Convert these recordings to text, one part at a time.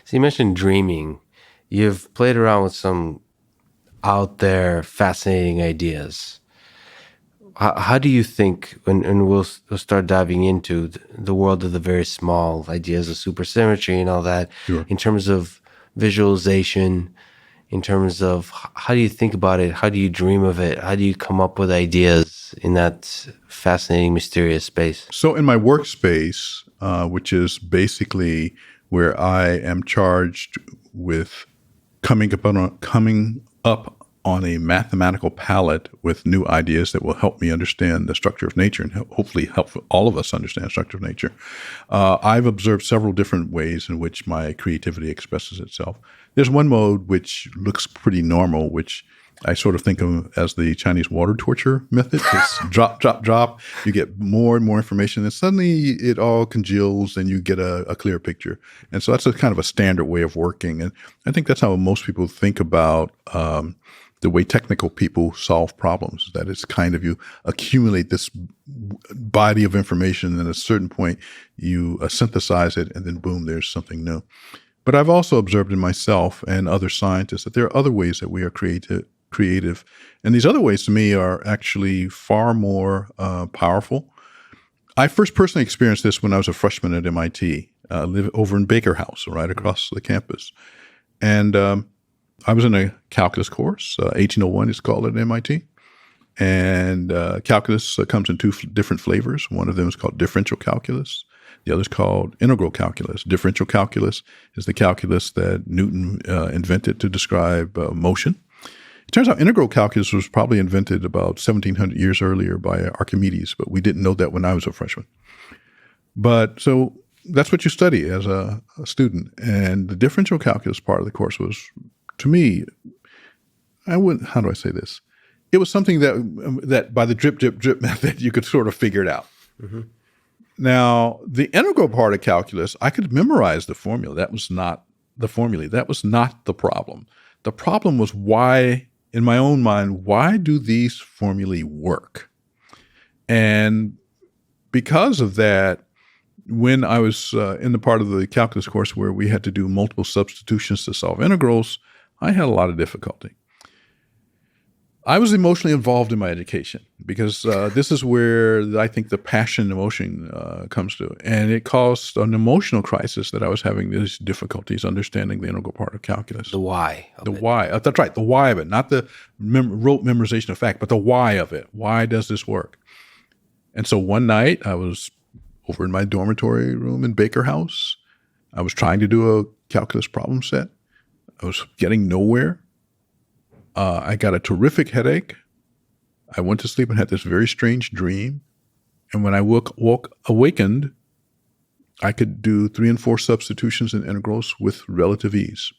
So you mentioned dreaming. You've played around with some out there fascinating ideas. How do you think, and we'll start diving into the world of the very small ideas of supersymmetry and all that, Sure. in terms of visualization, in terms of how do you think about it? How do you dream of it? How do you come up with ideas in that fascinating, mysterious space? So in my workspace, which is basically where I am charged with coming up on a mathematical palette with new ideas that will help me understand the structure of nature and hopefully help all of us understand the structure of nature. I've observed several different ways in which my creativity expresses itself. There's one mode which looks pretty normal, which I sort of think of as the Chinese water torture method. It's drop, drop, drop. You get more and more information, and suddenly it all congeals, and you get a clear picture. And so that's a kind of a standard way of working. And I think that's how most people think about the way technical people solve problems. That it's kind of you accumulate this body of information, and at a certain point you synthesize it, and then boom, there's something new. But I've also observed in myself and other scientists that there are other ways that we are creative. And these other ways to me are actually far more powerful. I first personally experienced this when I was a freshman at MIT, live over in Baker House, right across the campus. And I was in a calculus course, 1801 is called at MIT. And calculus comes in two different flavors. One of them is called differential calculus. The other is called integral calculus. Differential calculus is the calculus that Newton invented to describe motion. It turns out integral calculus was probably invented about 1,700 years earlier by Archimedes, but we didn't know that when I was a freshman. But so that's what you study as a student. And the differential calculus part of the course was, to me, how do I say this? It was something that by the drip, drip, drip method, you could sort of figure it out. Mm-hmm. Now, the integral part of calculus, I could memorize the formula. That was not the formulae. That was not the problem. The problem was why, in my own mind, why do these formulae work? And because of that, when I was in the part of the calculus course where we had to do multiple substitutions to solve integrals, I had a lot of difficulty. I was emotionally involved in my education because this is where I think the passion and emotion comes to. And it caused an emotional crisis that I was having these difficulties understanding the integral part of calculus. The why. Why. That's right. The why of it, not the rote memorization of fact, but the why of it. Why does this work? And so one night I was over in my dormitory room in Baker House. I was trying to do a calculus problem set. I was getting nowhere. I got a terrific headache. I went to sleep and had this very strange dream. And when I awakened, I could do 3 and 4 substitutions in integrals with relative ease.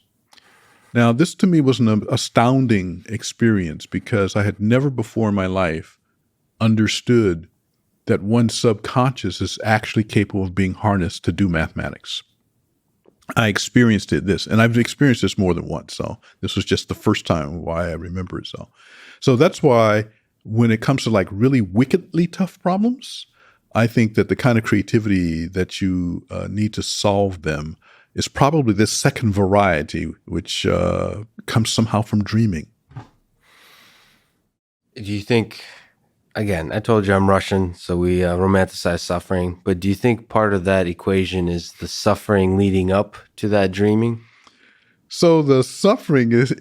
Now, this to me was an astounding experience because I had never before in my life understood that one's subconscious is actually capable of being harnessed to do mathematics. I experienced and I've experienced this more than once. So this was just the first time why I remember it. So that's why when it comes to like really wickedly tough problems, I think that the kind of creativity that you need to solve them is probably this second variety, which comes somehow from dreaming. Do you think, again, I told you I'm Russian, so we romanticize suffering, but do you think part of that equation is the suffering leading up to that dreaming? So the suffering is,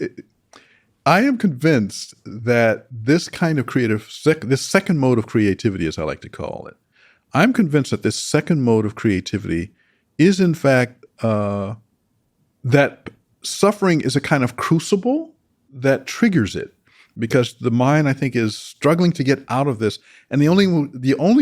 I am convinced that this kind of this second mode of creativity, as I like to call it, I'm convinced that this second mode of creativity is in fact that suffering is a kind of crucible that triggers it. Because the mind, I think, is struggling to get out of this, and the only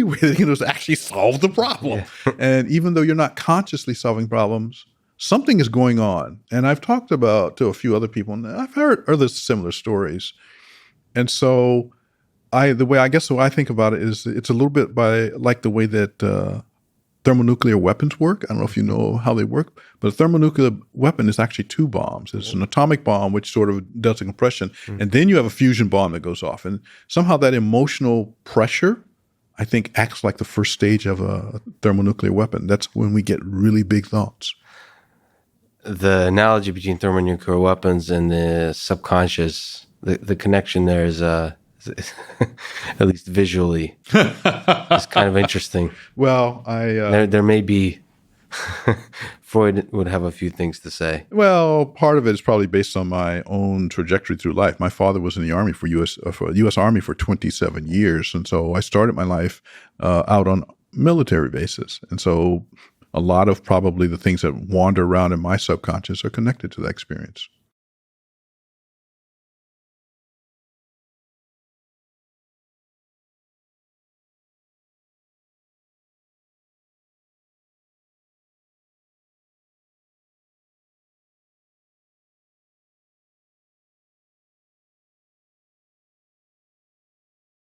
way they can do is actually solve the problem. Yeah. And even though you're not consciously solving problems, something is going on. And I've talked to a few other people, and I've heard other similar stories. And so, the way I think about it is, it's a little bit like the way that thermonuclear weapons work. I don't know if you know how they work, but a thermonuclear weapon is actually 2 bombs. It's an atomic bomb, which sort of does the compression, and then you have a fusion bomb that goes off. And somehow that emotional pressure, I think, acts like the first stage of a thermonuclear weapon. That's when we get really big thoughts. the analogy between thermonuclear weapons and the subconscious, the connection there is, at least visually, is kind of interesting. Well, There may be Freud would have a few things to say. well, part of it is probably based on my own trajectory through life. My father was in the Army for U.S. Army for 27 years, and so I started my life out on military bases, and so a lot of probably the things that wander around in my subconscious are connected to that experience.